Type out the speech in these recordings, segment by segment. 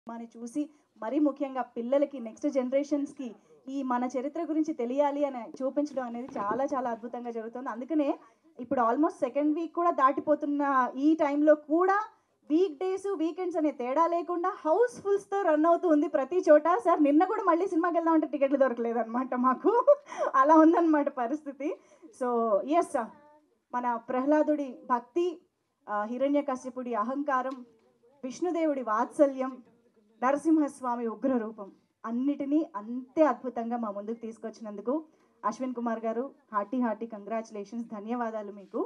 సినిమాని చూసి మరీ ముఖ్యంగా పిల్లలకి నెక్స్ట్ జనరేషన్స్కి ఈ మన చరిత్ర గురించి తెలియాలి అని చూపించడం అనేది చాలా చాలా అద్భుతంగా జరుగుతుంది. అందుకనే ఇప్పుడు ఆల్మోస్ట్ సెకండ్ వీక్ కూడా దాటిపోతున్న ఈ టైంలో కూడా వీక్ డేస్ వీకెండ్స్ అనే తేడా లేకుండా హౌస్ఫుల్స్తో రన్ అవుతూ ఉంది ప్రతి చోట. సార్ నిన్న కూడా మళ్ళీ సినిమాకి వెళ్దామంటే టికెట్లు దొరకలేదన్నమాట మాకు. అలా ఉందన్నమాట పరిస్థితి. సో ఎస్, మన ప్రహ్లాదుడి భక్తి, హిరణ్యకశ్యపుడి అహంకారం, విష్ణుదేవుడి వాత్సల్యం, నరసింహస్వామి ఉగ్రరూపం అన్నిటినీ అంతే అద్భుతంగా మా ముందుకు తీసుకొచ్చినందుకు అశ్విన్ కుమార్ గారు హార్టీ కంగ్రాచులేషన్స్, ధన్యవాదాలు మీకు.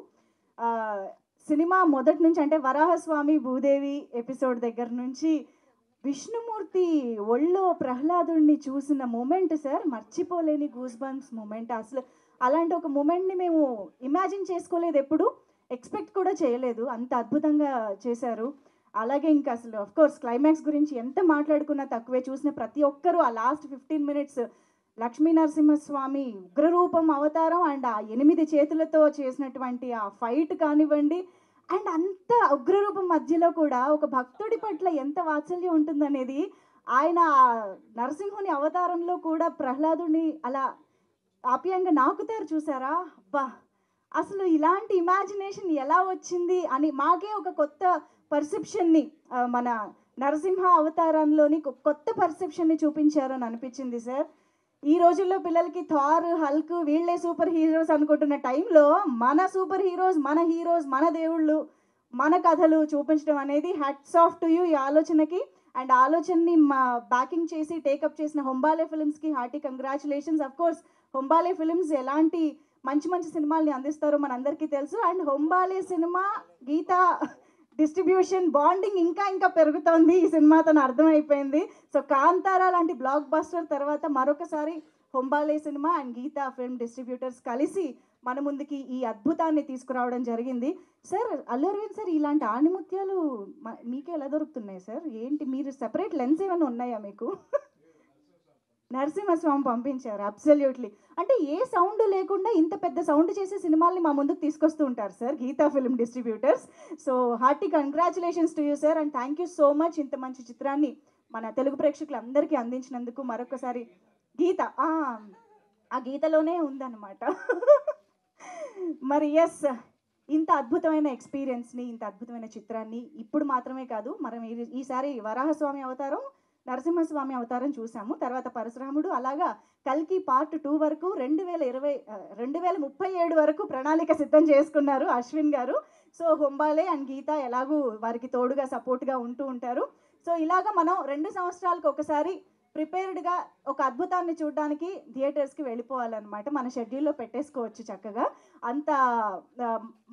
సినిమా మొదటి నుంచి అంటే వరాహస్వామి భూదేవి ఎపిసోడ్ దగ్గర నుంచి విష్ణుమూర్తి ఒళ్ళో ప్రహ్లాదుడిని చూసిన మూమెంట్ సార్ మర్చిపోలేని గూస్ బంప్స్ మూమెంట్. అసలు అలాంటి ఒక మూమెంట్ని మేము ఇమాజిన్ చేసుకోలేదు, ఎప్పుడు ఎక్స్పెక్ట్ కూడా చేయలేదు, అంత అద్భుతంగా చేశారు. అలాగే ఇంకా అసలు కోర్స్ క్లైమాక్స్ గురించి ఎంత మాట్లాడుకున్నా తక్కువే. చూసిన ప్రతి ఒక్కరూ ఆ లాస్ట్ 15 minutes లక్ష్మీ నరసింహస్వామి ఉగ్రరూపం అవతారం అండ్ ఆ 8 చేతులతో చేసినటువంటి ఆ ఫైట్ కానివ్వండి, అండ్ అంత ఉగ్రరూపం మధ్యలో కూడా ఒక భక్తుడి పట్ల ఎంత వాత్సల్యం ఉంటుందనేది, ఆయన నరసింహుని అవతారంలో కూడా ప్రహ్లాదుని అలా ఆప్యాయంగా నాకుతారు చూసారా, అబ్బా అసలు ఇలాంటి ఇమాజినేషన్ ఎలా వచ్చింది అని మాకే ఒక కొత్త పర్సెప్షన్ని మన నరసింహ అవతారంలోని కొత్త పర్సెప్షన్ని చూపించారని అనిపించింది సార్. ఈ రోజుల్లో పిల్లలకి థార్, హల్క్ వీళ్ళే సూపర్ హీరోస్ అనుకుంటున్న టైంలో మన సూపర్ హీరోస్, మన దేవుళ్ళు, మన కథలు చూపించడం అనేది హ్యాట్స్ ఆఫ్ టు యూ ఈ ఆలోచనకి. అండ్ ఆలోచనని మా బ్యాకింగ్ చేసి టేకప్ చేసిన హొంబాలే ఫిల్మ్స్కి hearty congratulations. Of course Hombale films ఎలాంటి మంచి మంచి సినిమాల్ని అందిస్తారో మనందరికీ తెలుసు. అండ్ హొంబాలే సినిమా గీతా డిస్ట్రిబ్యూషన్ బాండింగ్ ఇంకా పెరుగుతోంది ఈ సినిమాతో అర్థమైపోయింది. సో కాంతారా లాంటి బ్లాక్ బస్టర్ తర్వాత మరొకసారి హొంబాలే సినిమా అండ్ గీతా ఫిల్మ్ డిస్ట్రిబ్యూటర్స్ కలిసి మన ముందుకి ఈ అద్భుతాన్ని తీసుకురావడం జరిగింది. సార్ అల్లు అరవింద్ సార్, ఇలాంటి ఆణిముత్యాలు మీకే ఎలా దొరుకుతున్నాయి సార్? ఏంటి మీరు సెపరేట్ లెన్స్ ఏమైనా ఉన్నాయా మీకు? నరసింహస్వామి పంపించారు, అబ్సల్యూట్లీ. అంటే ఏ సౌండ్ లేకుండా ఇంత పెద్ద సౌండ్ చేసే సినిమాల్ని మా ముందుకు తీసుకొస్తూ ఉంటారు sir Geetha film distributors. So hearty congratulations to you sir and thank you so much ఇంత మంచి చిత్రాన్ని మన తెలుగు ప్రేక్షకులందరికీ అందించినందుకు. మరొకసారి గీత ఆ గీతలోనే ఉందన్నమాట. మరి ఎస్, ఇంత అద్భుతమైన ఎక్స్పీరియన్స్ని, ఇంత అద్భుతమైన చిత్రాన్ని ఇప్పుడు మాత్రమే కాదు, మనం ఈసారి వరాహస్వామి అవతారం, నరసింహస్వామి అవతారం చూసాము, తర్వాత పరశురాముడు, అలాగా కల్కి పార్ట్ 2 వరకు 2037 వరకు ప్రణాళిక సిద్ధం చేసుకున్నారు అశ్విన్ గారు. సో హొంబాలే అండ్ గీత ఎలాగూ వారికి తోడుగా సపోర్ట్గా ఉంటూ ఉంటారు. సో ఇలాగా మనం 2 సంవత్సరాలకు ఒకసారి ప్రిపేర్డ్గా ఒక అద్భుతాన్ని చూడడానికి థియేటర్స్కి వెళ్ళిపోవాలన్నమాట. మన షెడ్యూల్లో పెట్టేసుకోవచ్చు చక్కగా. అంత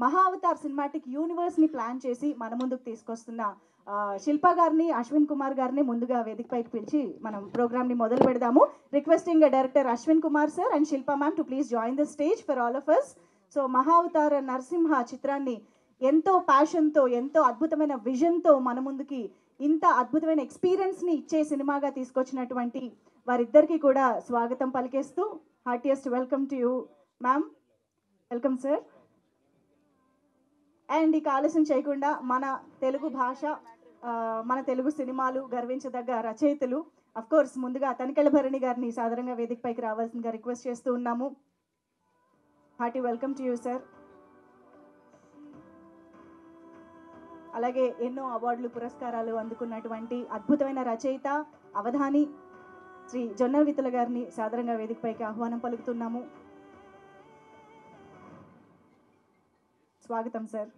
మహా అవతార్ సినిమాటిక్ యూనివర్స్ని ప్లాన్ చేసి మన ముందుకు తీసుకొస్తున్న శిల్ప గారిని, అశ్విన్ కుమార్ గారిని ముందుగా వేదికపైకి పిలిచి మనం ప్రోగ్రామ్ని మొదలు పెడదాము. Requesting director Ashwin Kumar sir and Shilpa ma'am to please join the stage for all of us. So Mahavatar Narsimha చిత్రాన్ని ఎంతో ప్యాషన్తో, ఎంతో అద్భుతమైన విజన్తో మన ముందుకి ఇంత అద్భుతమైన ఎక్స్పీరియన్స్ని ఇచ్చే సినిమాగా తీసుకొచ్చినటువంటి వారిద్దరికీ కూడా స్వాగతం పలికేస్తూ heartiest welcome to you ma'am. Welcome sir. And ఇక ఆలస్యం చేయకుండా మన తెలుగు భాష, మన తెలుగు సినిమాలు గర్వించదగ్గ రచయితలు, అఫ్కోర్స్ ముందుగా తనికెళ్ళ భరణి గారిని సాధారణంగా వేదికపైకి రావాల్సిందిగా రిక్వెస్ట్ చేస్తూ ఉన్నాము. Hearty welcome to you sir. అలాగే ఎన్నో అవార్డులు, పురస్కారాలు అందుకున్నటువంటి అద్భుతమైన రచయిత, అవధాని శ్రీ జొన్నల విత్తుల గారిని సాధారణంగా వేదికపైకి ఆహ్వానం పలుకుతున్నాము. స్వాగతం సార్.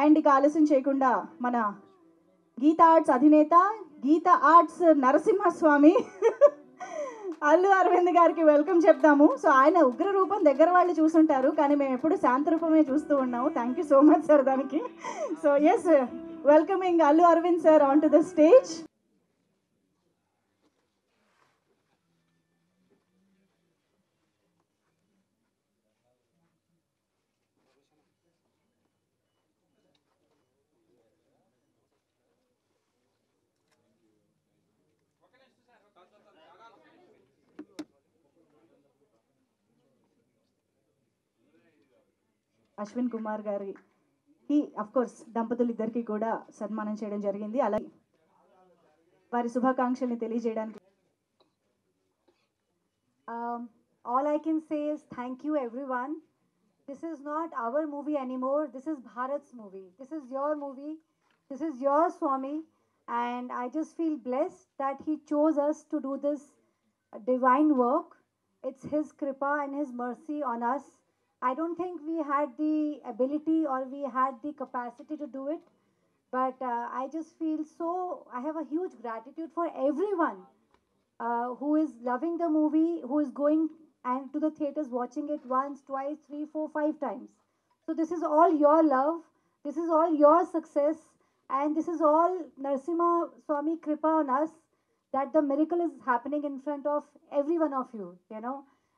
అండ్ ఇక ఆలస్యం చేయకుండా మన గీతా ఆర్ట్స్ అధినేత, గీతా ఆర్ట్స్ నరసింహస్వామి అల్లు అరవింద్ గారికి వెల్కమ్ చెప్తాము. సో ఆయన ఉగ్ర రూపం దగ్గర వాళ్ళు చూసుంటారు, కానీ మేము ఎప్పుడు శాంత రూపమే చూస్తూ ఉన్నాము. Thank you so much sir దానికి. So yes, welcoming Allu Aravind sir on to the stage. Ashwin Kumar garu of course దంపతులు ఇద్దరికి కూడా సన్మానం చేయడం జరిగింది. అలాగే వారి శుభాకాంక్షల్ని తెలియజేయడానికి All I can say is thank you, everyone. This is not our movie anymore. This is Bharat's movie. This is your movie. This is your Swami. And I just feel blessed that he chose us to do this divine work. It's his kripa and his mercy on us. I don't think we had the ability or we had the capacity to do it. But I just feel so, I have a huge gratitude for everyone who is loving the movie, who is going and to the theaters watching it once, twice, 3, 4, 5 times. So this is all your love. This is all your success. And this is all Narsimha Swami Kripa on us that the miracle is happening in front of every one of you. You know,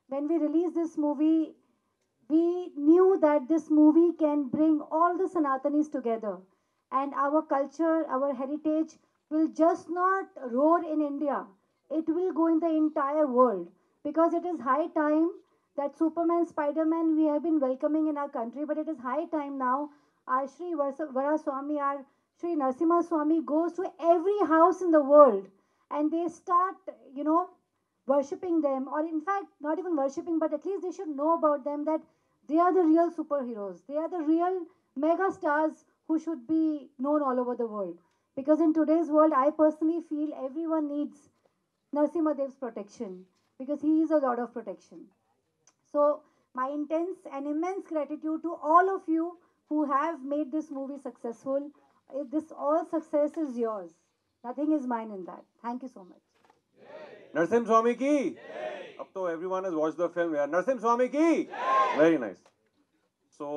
when we released this movie, we knew that this movie can bring all the Sanatanis together. And our culture, our heritage will just not roar in India. It will go in the entire world because it is high time that Superman, Spider-Man we have been welcoming in our country, but it is high time now our Sri Varaswamy, our Sri Narsimha Swami goes to every house in the world and they start, you know, worshipping them, or in fact, not even worshipping, but at least they should know about them that they are the real superheroes. They are the real mega stars who should be known all over the world. Because in today's world, I personally feel everyone needs Narsimha Dev's protection because he is a lot of protection. So, my intense and immense gratitude to all of you who have made this movie successful. This all success is yours. Nothing is mine in that. Thank you so much. Narsimha Swami ki. Ab to everyone has watched the film. Yeah. Narsimha Swami ki. Very nice. So,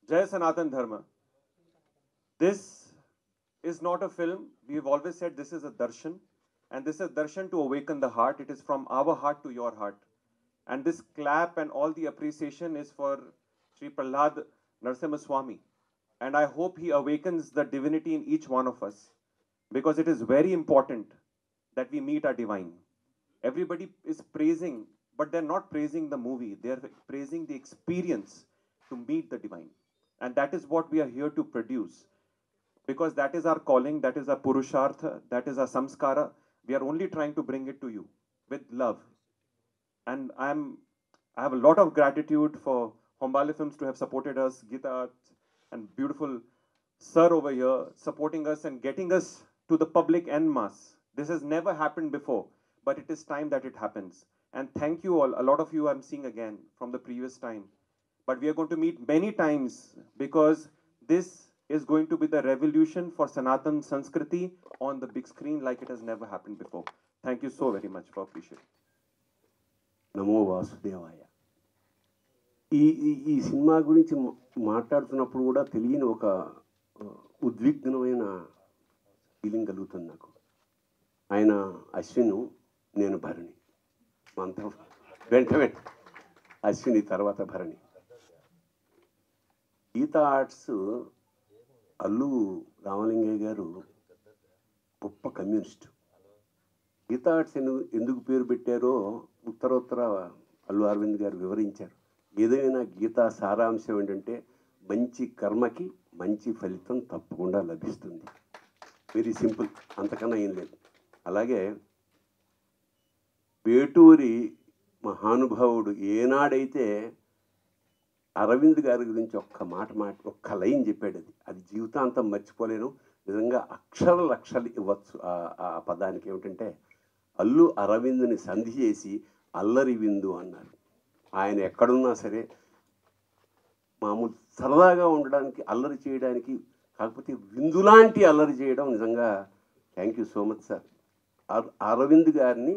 Jai Sanatan Dharma. This is not a film. We've always said this is a darshan. And this is darshan to awaken the heart. It is from our heart to your heart. And this clap and all the appreciation is for Sri Prahlad Narsimha Swami. And I hope he awakens the divinity in each one of us. Because it is very important that we meet our divine. Everybody is praising, but they're not praising the movie. They're praising the experience to meet the divine. And that is what we are here to produce. Because that is our calling, that is our purushartha, that is our samskara. We are only trying to bring it to you with love. And I have a lot of gratitude for Hombale Films to have supported us, Geeta and beautiful sir over here supporting us and getting us to the public en masse. This has never happened before, but it is time that it happens. And thank you all. A lot of you I'm seeing again from the previous time. But we are going to meet many times because this is going to be the revolution for Sanatan Sanskriti on the big screen like it has never happened before. Thank you so very much for appreciating. నమో వాసుదేవాయ. ఈ cinema గురించి మాట్లాడుతున్నప్పుడు కూడా తెలియని ఒక ఉద్విగ్నమైన feeling కలుగుతుంది నాకు. ఆయన అశ్విను, నేను భరణి, అంతా వెంట అశ్విని తర్వాత భరణి. గీతా ఆర్ట్స్ అల్లు రామలింగయ్య గారు గొప్ప కమ్యూనిస్ట్. గీతా ఆర్ట్స్ ఎందుకు పేరు పెట్టారో ఉత్తరోత్తర అల్లు అరవింద్ గారు వివరించారు. ఏదైనా గీతా సారాంశం ఏంటంటే మంచి కర్మకి మంచి ఫలితం తప్పకుండా లభిస్తుంది. వెరీ సింపుల్, అంతకన్నా ఏం లేదు. అలాగే వేటూరి మహానుభావుడు ఏనాడైతే అరవింద్ గారి గురించి ఒక్క లైన్ చెప్పాడు, అది జీవితాంతం మర్చిపోలేను. నిజంగా లక్షలు ఇవ్వచ్చు ఆ పదానికి. ఏమిటంటే అల్లు అరవింద్ని సంధి చేసి అల్లరి విందు అన్నారు. ఆయన ఎక్కడున్నా సరే మామూలు సరదాగా ఉండడానికి, అల్లరి చేయడానికి, కాకపోతే విందులాంటి అల్లరి చేయడం నిజంగా thank you so much sir. Aravind గారిని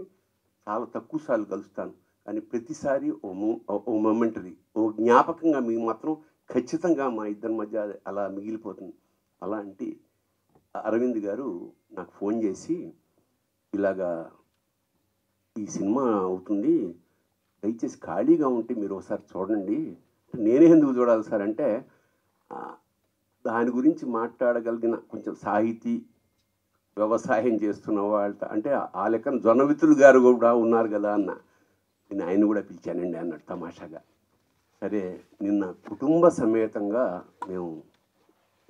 చాలా తక్కువ సార్లు కలుస్తాను, కానీ ప్రతిసారి ఓ మొమెంటరీ, ఓ జ్ఞాపకంగా మీకు మాత్రం ఖచ్చితంగా మా ఇద్దరి మధ్య అలా మిగిలిపోతుంది. అలాంటి అరవింద్ గారు నాకు ఫోన్ చేసి ఇలాగా ఈ సినిమా అవుతుంది, దయచేసి ఖాళీగా ఉంటే మీరు ఒకసారి చూడండి. నేనే ఎందుకు చూడాలి సార్ అంటే, దాని గురించి మాట్లాడగలిగిన కొంచెం సాహితీ వ్యవసాయం చేస్తున్న వాళ్ళతో, అంటే ఆ లెక్కన జొన్నవితులు గారు కూడా ఉన్నారు కదా అన్న, నేను ఆయన కూడా పిలిచానండి అన్నాడు తమాషాగా. సరే నిన్న కుటుంబ సమేతంగా మేము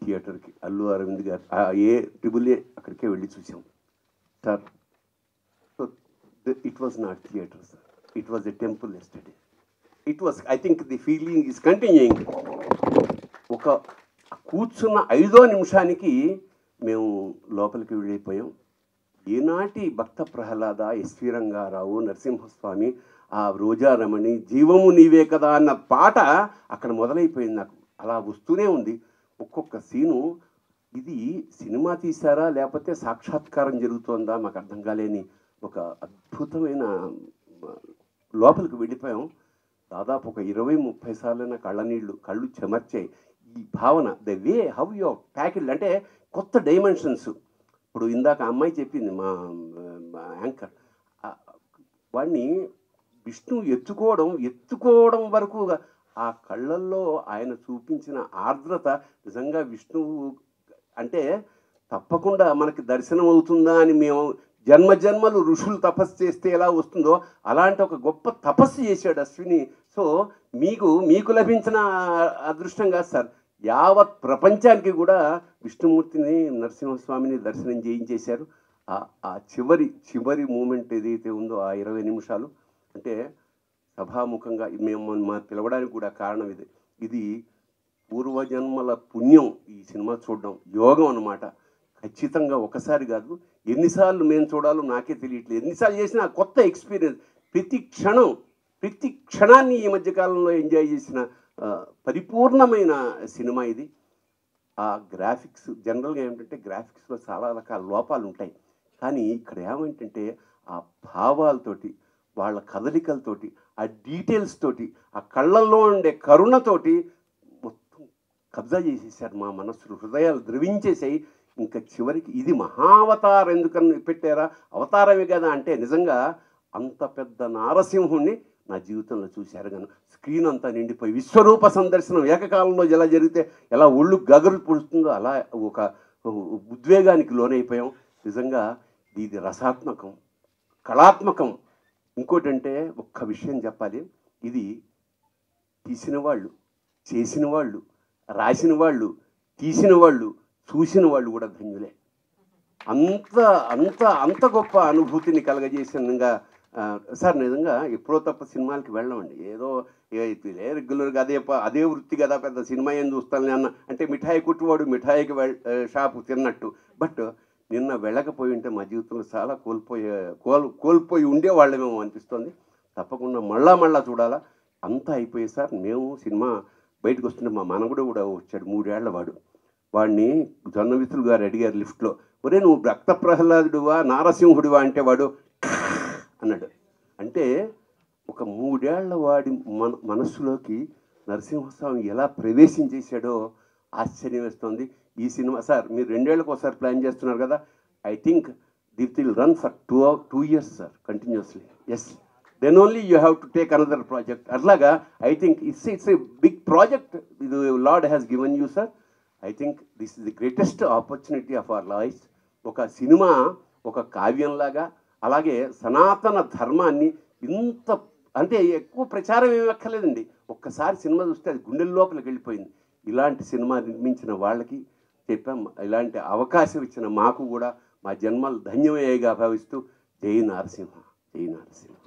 థియేటర్కి అల్లు అరవింద్ గారు ట్రిబుల్ ఏ అక్కడికే వెళ్ళి చూసాం sir. So it was not theatre sir, it was a temple yesterday. It was, I think the feeling is continuing. ఒక కూర్చున్న 5వ నిమిషానికి మేము లోపలికి వెళ్ళిపోయాం. ఈనాటి భక్త ప్రహ్లాద, ఎస్వి రంగారావు, నరసింహస్వామి, ఆ రోజారమణి, జీవము నీవే కదా అన్న పాట అక్కడ మొదలైపోయింది. నాకు అలా వస్తూనే ఉంది ఒక్కొక్క సీను. ఇది సినిమా తీశారా లేకపోతే సాక్షాత్కారం జరుగుతోందా మాకు అర్థం కాలేని ఒక అద్భుతమైన లోపలికి వెళ్ళిపోయాం. దాదాపు ఒక 20-30 సార్లైన కళ్ళు చెమర్చాయి. ఈ భావన, ద వే హౌ యు ప్యాకిల్, అంటే కొత్త డైమెన్షన్స్. ఇప్పుడు ఇందాక అమ్మాయి చెప్పింది మా యాంకర్, వాడిని విష్ణు ఎత్తుకోవడం వరకు ఆ కళ్ళల్లో ఆయన చూపించిన ఆర్ద్రత నిజంగా విష్ణువు అంటే తప్పకుండా మనకి దర్శనం అవుతుందా అని మేము జన్మలు ఋషులు తపస్సు చేస్తే ఎలా వస్తుందో అలాంటి ఒక గొప్ప తపస్సు చేశాడు అశ్విని. సో మీకు లభించిన అదృష్టం కాదు సార్, యావత్ ప్రపంచానికి కూడా విష్ణుమూర్తిని, నరసింహస్వామిని దర్శనం చేయించేశారు. ఆ చివరి మూమెంట్ ఏదైతే ఉందో ఆ 20 నిమిషాలు, అంటే సభాముఖంగా మేము మా పిలవడానికి కూడా కారణం ఇది పూర్వజన్మల పుణ్యం. ఈ సినిమా చూడడం యోగం అన్నమాట. ఖచ్చితంగా ఒకసారి కాదు, ఎన్నిసార్లు మేము చూడాలో నాకే తెలియట్లేదు. ఎన్నిసార్లు చేసినా కొత్త ఎక్స్పీరియన్స్. ప్రతి క్షణాన్ని ఈ మధ్యకాలంలో ఎంజాయ్ చేసిన పరిపూర్ణమైన సినిమా ఇది. ఆ గ్రాఫిక్స్, జనరల్గా ఏమిటంటే గ్రాఫిక్స్లో చాలా రకాల లోపాలు ఉంటాయి, కానీ ఇక్కడ ఏమంటే ఆ భావాలతోటి, వాళ్ళ కదలికలతోటి, ఆ డీటెయిల్స్ తోటి, ఆ కళ్ళల్లో ఉండే కరుణతోటి మొత్తం కబ్జా చేసేసారు మా మనస్సులు, హృదయాలు ద్రవించేసాయి. ఇంకా చివరికి ఇది మహావతారం ఎందుకని పెట్టారా, అవతారమే కదా అంటే నిజంగా అంత పెద్ద నారసింహుణ్ణి నా జీవితంలో చూశారు. కానీ స్క్రీన్ అంతా నిండిపోయి విశ్వరూప సందర్శనం ఏకకాలంలో ఎలా జరిగితే ఎలా ఒళ్ళు గగరు పుడుతుందో అలా ఒక ఉద్వేగానికి లోనైపోయాం. నిజంగా ఇది రసాత్మకం, కళాత్మకం. ఇంకోటంటే ఒక్క విషయం చెప్పాలి, ఇది తీసిన వాళ్ళు, చేసిన వాళ్ళు, రాసిన వాళ్ళు, తీసిన వాళ్ళు, చూసిన వాళ్ళు కూడా ధన్యులే. అంత గొప్ప అనుభూతిని కలగజేసినగా సార్. నిజంగా ఎప్పుడో తప్ప సినిమాలకి వెళ్ళమండి, ఏదో రెగ్యులర్గా అదే వృత్తి కదా, పెద్ద సినిమా ఏం చూస్తాను అన్న అంటే మిఠాయి కుట్టువాడు మిఠాయికి షాపు తిన్నట్టు. బట్ నిన్న వెళ్ళకపోయి ఉంటే మా జీవితంలో చాలా కోల్పోయి ఉండేవాళ్ళమేమో అనిపిస్తుంది. తప్పకుండా మళ్ళా చూడాలా. అంతా అయిపోయి సార్, మేము సినిమా బయటకు వస్తుంటే మా మనవడు కూడా వచ్చాడు, 3 ఏళ్ల వాడు. వాడిని జొన్నవితులు గారు అడిగారు లిఫ్ట్లో, ఒరే నువ్వు భక్త ప్రహ్లాదుడువా నారసింహుడివా అంటే వాడు అన్నాడు. అంటే ఒక 3 ఏళ్ల వాడి మనస్సులోకి నరసింహస్వామి ఎలా ప్రవేశించేశాడో ఆశ్చర్యం వేస్తుంది. ఈ సినిమా సార్ మీరు 2 ఏళ్ళకి ఒకసారి ప్లాన్ చేస్తున్నారు కదా, I think it will run for 2 years sir continuously. Yes, then only you have to take another project. అట్లాగా I think it's a big project ఇది lord has given you sir. I think this is the greatest opportunity of our life. ఒక సినిమా ఒక కావ్యంలాగా, అలాగే సనాతన ధర్మాన్ని ఇంత అంటే ఎక్కువ ప్రచారం ఏమి ఎక్కర్లేదండి, ఒక్కసారి సినిమా చూస్తే అది గుండెల లోపలికి వెళ్ళిపోయింది. ఇలాంటి సినిమా నిర్మించిన వాళ్ళకి చెప్పాం, ఇలాంటి అవకాశం ఇచ్చిన మాకు కూడా మా జన్మలు ధన్యమయ్యేగా భావిస్తూ జై నరసింహ, జై నరసింహ.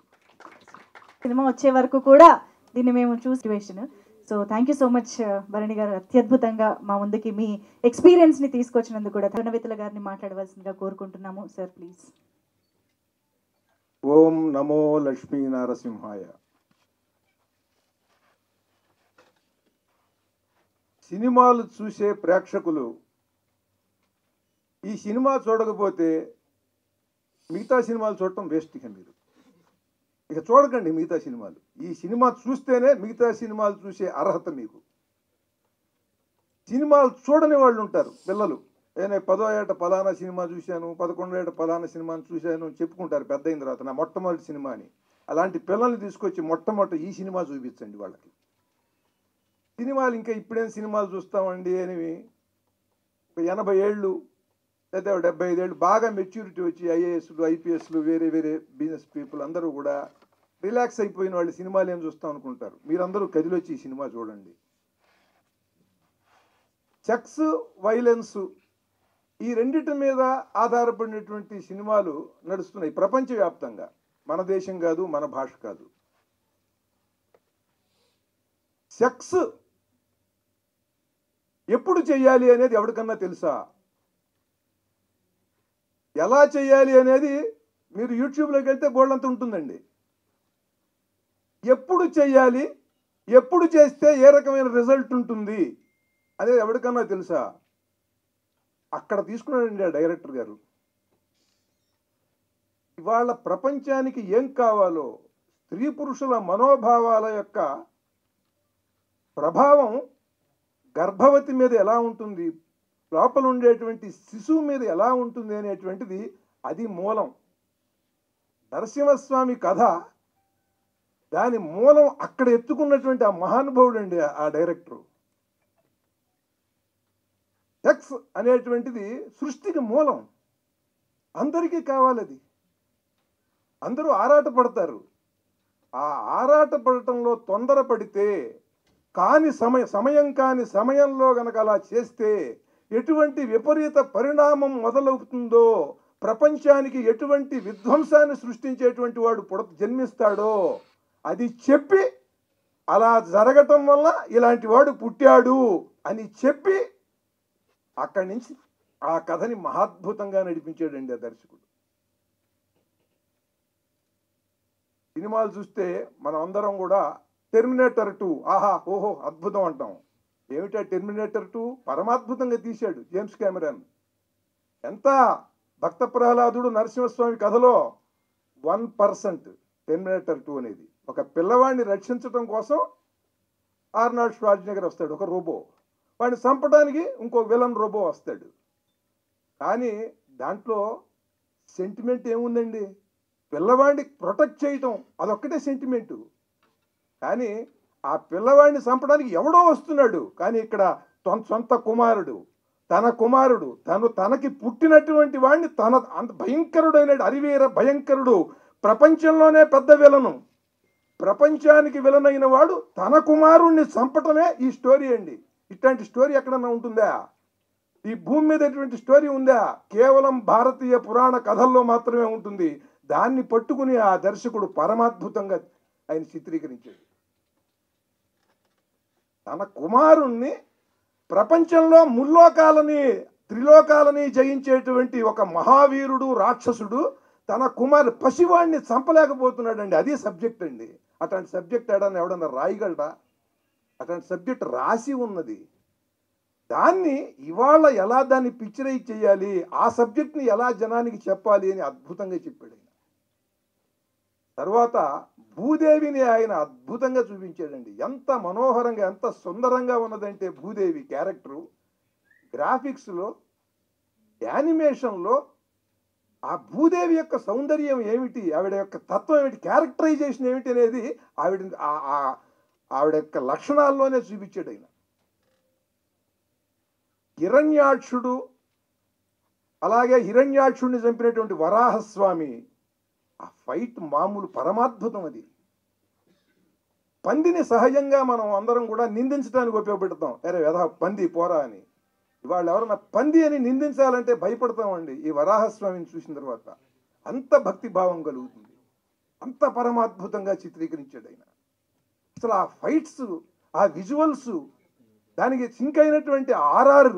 సినిమా వచ్చే వరకు కూడా దీన్ని మేము situation. So thank you so much Bharani garu, అత్యద్భుతంగా మా ముందుకి మీ ఎక్స్పీరియన్స్ని తీసుకొచ్చినందుకు కూడా ధనవితుల గారిని మాట్లాడవలసిందిగా కోరుకుంటున్నాము. Sir please. ఓం నమో లక్ష్మీ నరసింహాయ. సినిమాలు చూసే ప్రేక్షకులు ఈ సినిమా చూడకపోతే మిగతా సినిమాలు చూడటం వేస్ట్. ఇక చూడకండి మిగతా సినిమాలు. ఈ సినిమా చూస్తేనే మిగతా సినిమాలు చూసే అర్హత మీకు. సినిమాలు చూడని వాళ్ళు ఉంటారు పిల్లలు, నేను 10వ ఏట పలానా సినిమా చూశాను, 11వ ఏట పలానా సినిమాని చూశాను చెప్పుకుంటారు పెద్ద అయిన తర్వాత, నా మొట్టమొదటి సినిమా అని. అలాంటి పిల్లల్ని తీసుకొచ్చి మొట్టమొదటి ఈ సినిమా చూపించండి వాళ్ళకి. సినిమాలు ఇంకా ఇప్పుడేం సినిమాలు చూస్తామండి అని 80 ఏళ్ళు లేదా 75 ఏళ్ళు బాగా మెచ్యూరిటీ వచ్చి ఐఏఎస్లు, ఐపీఎస్లు, వేరే బిజినెస్ పీపుల్ అందరూ కూడా రిలాక్స్ అయిపోయిన వాళ్ళు సినిమాలు ఏం చూస్తాం అనుకుంటారు. మీరందరూ కదిలొచ్చి ఈ సినిమా చూడండి. సెక్స్, వైలెన్స్ ఈ రెండిటి మీద ఆధారపడినటువంటి సినిమాలు నడుస్తున్నాయి ప్రపంచవ్యాప్తంగా. మన దేశం కాదు, మన భాష కాదు. సెక్స్ ఎప్పుడు చేయాలి అనేది ఎవరికన్నా తెలుసా? ఎలా చేయాలి అనేది మీరు యూట్యూబ్లోకి వెళ్తే బోల్డంత ఉంటుందండి. ఎప్పుడు చేయాలి, ఎప్పుడు చేస్తే ఏ రకమైన రిజల్ట్ ఉంటుంది అనేది ఎవరికన్నా తెలుసా? అక్కడ తీసుకున్నాడండి ఆ డైరెక్టర్ గారు. ఇవాళ ప్రపంచానికి ఏం కావాలో, స్త్రీ పురుషుల మనోభావాల యొక్క ప్రభావం గర్భవతి మీద ఎలా ఉంటుంది, లోపల ఉండేటువంటి శిశువు మీద ఎలా ఉంటుంది అనేటువంటిది అది మూలం. నరసింహస్వామి కథ దాని మూలం అక్కడ ఎత్తుకున్నటువంటి ఆ మహానుభావుడు అండి ఆ డైరెక్టరు. సెక్స్ అనేటువంటిది సృష్టికి మూలం. అందరికీ కావాలి అది. అందరూ ఆరాటపడతారు. ఆ ఆరాటపడటంలో తొందరపడితే సమయం కాని సమయంలో గనక అలా చేస్తే ఎటువంటి విపరీత పరిణామం మొదలవుతుందో, ప్రపంచానికి ఎటువంటి విధ్వంసాన్ని సృష్టించేటువంటి వాడు జన్మిస్తాడో అది చెప్పి, అలా జరగటం వల్ల ఇలాంటి వాడు పుట్టాడు అని చెప్పి అక్కడి నుంచి ఆ కథని మహాద్భుతంగా నడిపించాడండి ఆ దర్శకుడు. సినిమాలు చూస్తే మనం అందరం కూడా టెర్మినేటర్ 2 ఆహా ఓహో అద్భుతం అంటాం. ఏమిటా టెర్మినేటర్ 2? పరమాద్భుతంగా తీశాడు జేమ్స్ కెమెరాన్. ఎంత భక్త ప్రహ్లాదుడు నరసింహస్వామి కథలో 1% టెర్మినేటర్ 2 అనేది. ఒక పిల్లవాడిని రక్షించడం కోసం ఆర్నాల్డ్ ష్వార్జ్నెగర్ వస్తాడు, ఒక రోబో. వాడిని చంపడానికి ఇంకో విలన్ రోబో వస్తాడు. కానీ దాంట్లో సెంటిమెంట్ ఏముందండి? పిల్లవాడిని ప్రొటెక్ట్ చేయటం అదొక్కటే సెంటిమెంటు. కానీ ఆ పిల్లవాడిని చంపడానికి ఎవడో వస్తున్నాడు. కానీ ఇక్కడ సొంత కుమారుడు, తనకి పుట్టినటువంటి వాడిని అంత భయంకరుడైన అరివీర భయంకరుడు, ప్రపంచంలోనే పెద్ద విలను, ప్రపంచానికి విలనైన వాడు తన కుమారుణ్ణి చంపటమే ఈ స్టోరీ అండి. ఇట్లాంటి స్టోరీ ఎక్కడన్నా ఉంటుందా? ఈ భూమి మీద ఎటువంటి స్టోరీ ఉందా? కేవలం భారతీయ పురాణ కథల్లో మాత్రమే ఉంటుంది. దాన్ని పట్టుకుని ఆ దర్శకుడు పరమాద్భుతంగా ఆయన చిత్రీకరించాడు. తన కుమారుణ్ణి ప్రపంచంలో త్రిలోకాలని జయించేటువంటి ఒక మహావీరుడు, రాక్షసుడు తన పసివాడిని చంపలేకపోతున్నాడండి. అది సబ్జెక్ట్ అండి. అట్లాంటి సబ్జెక్ట్ ఎవడన్నా రాయగలడా? అట్లాంటి సబ్జెక్ట్ రాసి ఉన్నది. దాన్ని ఇవాళ ఎలా దాన్ని పిక్చరైజ్ చేయాలి, ఆ సబ్జెక్ట్ని ఎలా జనానికి చెప్పాలి అని అద్భుతంగా చెప్పాడు ఆయన. తర్వాత భూదేవిని ఆయన అద్భుతంగా చూపించాడండి. ఎంత మనోహరంగా, ఎంత సుందరంగా ఉన్నదంటే భూదేవి క్యారెక్టరు, గ్రాఫిక్స్లో, యానిమేషన్లో ఆ భూదేవి యొక్క సౌందర్యం ఏమిటి, ఆవిడ యొక్క తత్వం ఏమిటి, క్యారెక్టరైజేషన్ ఏమిటి అనేది ఆవిడ యొక్క లక్షణాల్లోనే చూపించాడు ఆయన. హిరణ్యాక్షుడు, అలాగే హిరణ్యాక్షుడిని చంపినటువంటి వరాహస్వామి, ఆ ఫైట్ మామూలు పరమాద్భుతం. అది పందిని సహజంగా మనం అందరం కూడా నిందించడానికి ఉపయోగపెడతాం. అరే వెధ పంది పోరా అని. ఇవాళ ఎవరన్నా పంది అని నిందించాలంటే భయపడతామండి. ఈ వరాహస్వామిని చూసిన తర్వాత అంత భక్తి భావం కలుగుతుంది. అంత పరమాద్భుతంగా చిత్రీకరించాడు ఆయన. అసలు ఆ ఫైట్స్, ఆ విజువల్స్, దానికి సింక్ అయినటువంటి ఆర్ఆర్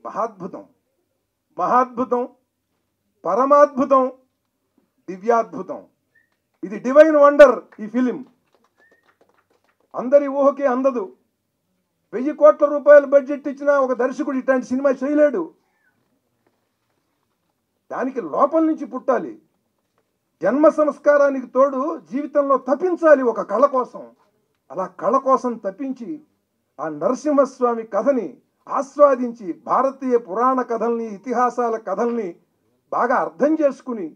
మహాద్భుతం, మహాద్భుతం, పరమాద్భుతం, దివ్యాద్భుతం. ఇది డివైన్ వండర్. ఈ ఫిలిం అందరి ఊహకే అందదు. 1000 కోట్ల రూపాయల బడ్జెట్ ఇచ్చిన ఒక దర్శకుడు ఇట్లాంటి సినిమా చేయలేడు. దానికి లోపల నుంచి పుట్టాలి. జన్మ సంస్కారానికి తోడు జీవితంలో తప్పించాలి ఒక కళ కోసం. అలా కళ కోసం తప్పించి ఆ నరసింహస్వామి కథని ఆస్వాదించి, భారతీయ పురాణ కథల్ని, ఇతిహాసాల కథల్ని బాగా అర్థం చేసుకుని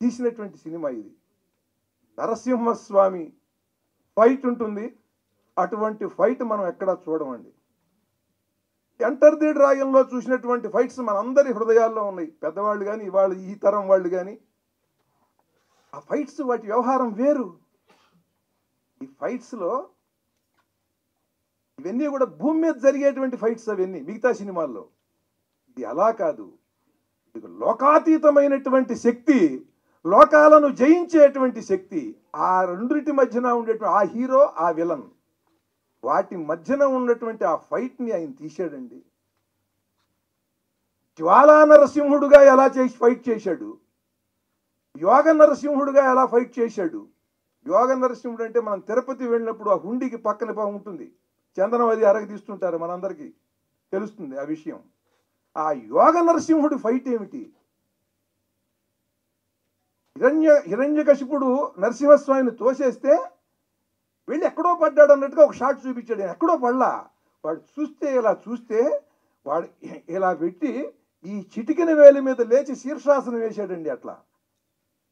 తీసినటువంటి సినిమా ఇది. నరసింహస్వామి ఫైట్ ఉంటుంది. అటువంటి ఫైట్ మనం ఎక్కడా చూడమండి. ఎంటర్ ది డ్రాగన్లో చూసినటువంటి ఫైట్స్ మనందరి హృదయాల్లో ఉన్నాయి. పెద్దవాళ్ళు కానీ, ఇవాళ ఈ తరం వాళ్ళు కానీ, ఆ ఫైట్స్ వాటి వ్యవహారం వేరు. ఈ ఫైట్స్లో ఇవన్నీ కూడా భూమి మీద జరిగేటువంటి ఫైట్స్ అవన్నీ మిగతా సినిమాల్లో. ఇది అలా కాదు, ఇది లోకాతీతమైనటువంటి శక్తి, లోకాలను జయించేటువంటి శక్తి. ఆ రెండింటి మధ్యన ఉండేటువంటి ఆ హీరో, ఆ విలన్, వాటి మధ్యన ఉన్నటువంటి ఆ ఫైట్ని ఆయన తీశాడండి. జ్వాలా నరసింహుడుగా ఎలా ఫైట్ చేశాడు, యోగ నరసింహుడుగా ఎలా ఫైట్ చేశాడు. యోగ నరసింహుడు అంటే మనం తిరుపతి వెళ్ళినప్పుడు ఆ హుండీకి పక్కన ఉంటుంది, చందనం అది అరగదీస్తుంటారు, మనందరికీ తెలుస్తుంది ఆ విషయం. ఆ యోగ నరసింహుడి ఫైట్ ఏమిటి? హిరణ్యకశిపుడు నరసింహస్వామిని తోసేస్తే వెళ్ళి ఎక్కడో పడ్డాడు అన్నట్టుగా ఒక షాట్ చూపించాడు. ఎక్కడో పడలా, వాడు చూస్తే ఇలా చూస్తే వాడు ఇలా పెట్టి ఈ చిటికిన వేలి మీద లేచి శీర్షాసనం వేశాడండి. అట్లా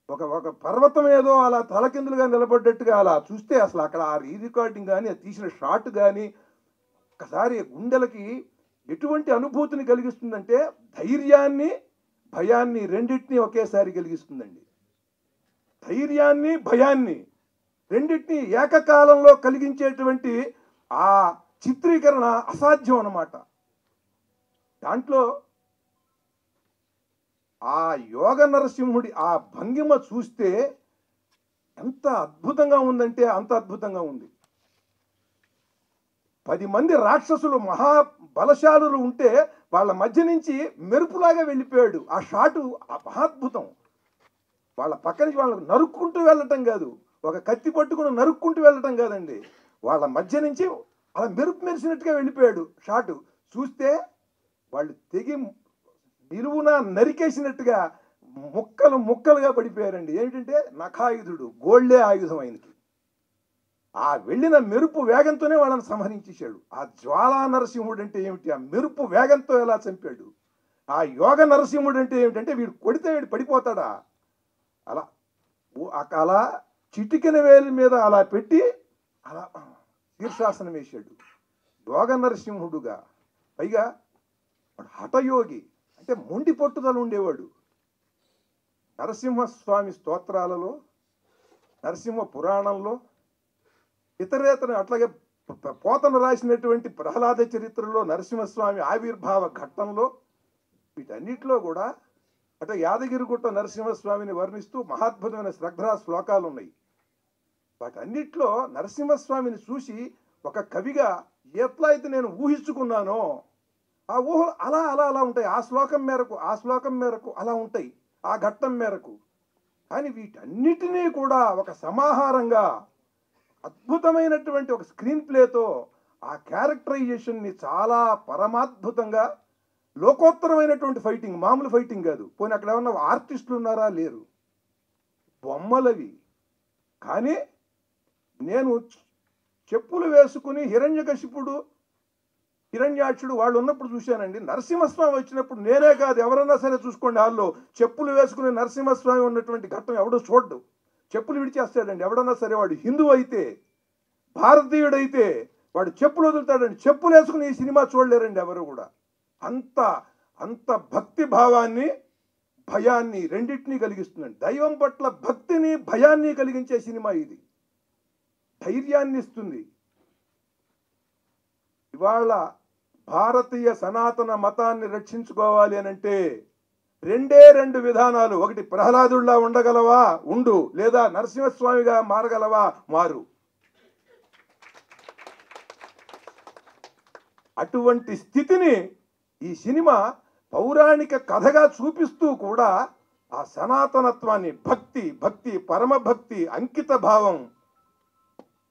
ఒక పర్వతం ఏదో అలా తలకిందులుగా నిలబడ్డట్టుగా అలా చూస్తే అసలు అక్కడ ఆ రికార్డింగ్ కానీ, తీసిన షాట్ కానీ ఒకసారి గుండెలకి ఎటువంటి అనుభూతిని కలిగిస్తుందంటే ధైర్యాన్ని, భయాన్ని రెండింటినీ ఒకేసారి కలిగిస్తుందండి. ధైర్యాన్ని, భయాన్ని రెండింటినీ ఏకకాలంలో కలిగించేటువంటి ఆ చిత్రీకరణ అసాధ్యం అన్నమాట. దాంట్లో ఆ యోగ నరసింహుడి ఆ భంగిమ చూస్తే ఎంత అద్భుతంగా ఉందంటే అంత అద్భుతంగా ఉంది. 10 మంది రాక్షసులు మహాబలశాలులు ఉంటే వాళ్ళ మధ్య నుంచి మెరుపులాగా వెళ్ళిపోయాడు. ఆ షాటు మహాద్భుతం. వాళ్ళ పక్క నుంచి వాళ్ళని నరుక్కుంటూ వెళ్ళటం కాదు, ఒక కత్తి పట్టుకుని నరుక్కుంటూ వెళ్ళటం కాదండి, వాళ్ళ మధ్య నుంచి అలా మెరుపు మెరిసినట్టుగా వెళ్ళిపోయాడు. షాటు చూస్తే వాళ్ళు తెగి నిలువున నరికేసినట్టుగా ముక్కలు ముక్కలుగా పడిపోయారండి. ఏమిటంటే నఖాయుధుడు, గోళ్లే ఆయుధం ఆయనకి. ఆ వెళ్ళిన మెరుపు వేగంతోనే వాళ్ళని సంహరించేశాడు. ఆ జ్వాలా నరసింహుడు అంటే ఏమిటి, ఆ మెరుపు వేగంతో ఎలా చంపాడు. ఆ యోగ నరసింహుడు అంటే ఏమిటంటే వీడు కొడితే వీడు పడిపోతాడా, అలా చిటికెన వేలి మీద అలా పెట్టి అలా శీర్షాసనం వేశాడు యోగ నరసింహుడుగా. పైగా వాడు హఠయోగి, అంటే మొండి పట్టుదల ఉండేవాడు. నరసింహస్వామి స్తోత్రాలలో, నరసింహ పురాణంలో, ఇతరేతర అట్లాగే పోతన రాసినటువంటి ప్రహ్లాద చరిత్రలో, నరసింహస్వామి ఆవిర్భావ ఘట్టంలో, వీటన్నిటిలో కూడా అంటే యాదగిరిగుట్ట నరసింహస్వామిని వర్ణిస్తూ మహాద్భుతమైన శ్రద్ధా శ్లోకాలు ఉన్నాయి. వాటన్నిటిలో నరసింహస్వామిని చూసి ఒక కవిగా ఎట్లా అయితే నేను ఊహించుకున్నానో ఆ ఊహలు అలా అలా అలా ఉంటాయి. ఆ శ్లోకం మేరకు అలా ఉంటాయి, ఆ ఘట్టం మేరకు. కానీ వీటన్నిటినీ కూడా ఒక సమాహారంగా అద్భుతమైనటువంటి ఒక స్క్రీన్ ప్లేతో ఆ క్యారెక్టరైజేషన్ని చాలా పరమాద్భుతంగా, లోకోత్తరమైనటువంటి ఫైటింగ్, మామూలు ఫైటింగ్ కాదు. పోనీ అక్కడ ఏమన్నా ఆర్టిస్టులు ఉన్నారా, లేరు, బొమ్మలవి. కానీ నేను చెప్పులు వేసుకుని హిరణ్యకశిపుడు, హిరణ్యాక్షుడు వాళ్ళు ఉన్నప్పుడు చూశానండి. నరసింహస్వామి వచ్చినప్పుడు నేనే కాదు, ఎవరన్నా సరే చూసుకోండి, వాళ్ళు చెప్పులు వేసుకుని నరసింహస్వామి ఉన్నటువంటి ఘట్టం ఎవడో చూడ్డు. చెప్పులు విడిచేస్తాడండి ఎవడన్నా సరే. వాడు హిందూ అయితే, భారతీయుడైతే వాడు చెప్పులు వదులుతాడండి. చెప్పులు వేసుకుని ఈ సినిమా చూడలేరండి ఎవరు కూడా. అంత భక్తి భావాన్ని, భయాన్ని రెండింటినీ కలిగిస్తుందండి. దైవం పట్ల భక్తిని, భయాన్ని కలిగించే సినిమా ఇది. ధైర్యాన్ని ఇస్తుంది. ఇవాళ భారతీయ సనాతన మతాన్ని రక్షించుకోవాలి అనంటే రెండు విధానాలు. ఒకటి, ప్రహ్లాదుల్లా ఉండగలవా ఉండు, లేదా నరసింహస్వామిగా మారగలవా మారు. అటువంటి స్థితిని ఈ సినిమా పౌరాణిక కథగా చూపిస్తూ కూడా ఆ సనాతనత్వాన్ని, భక్తి, పరమభక్తి, అంకిత భావం,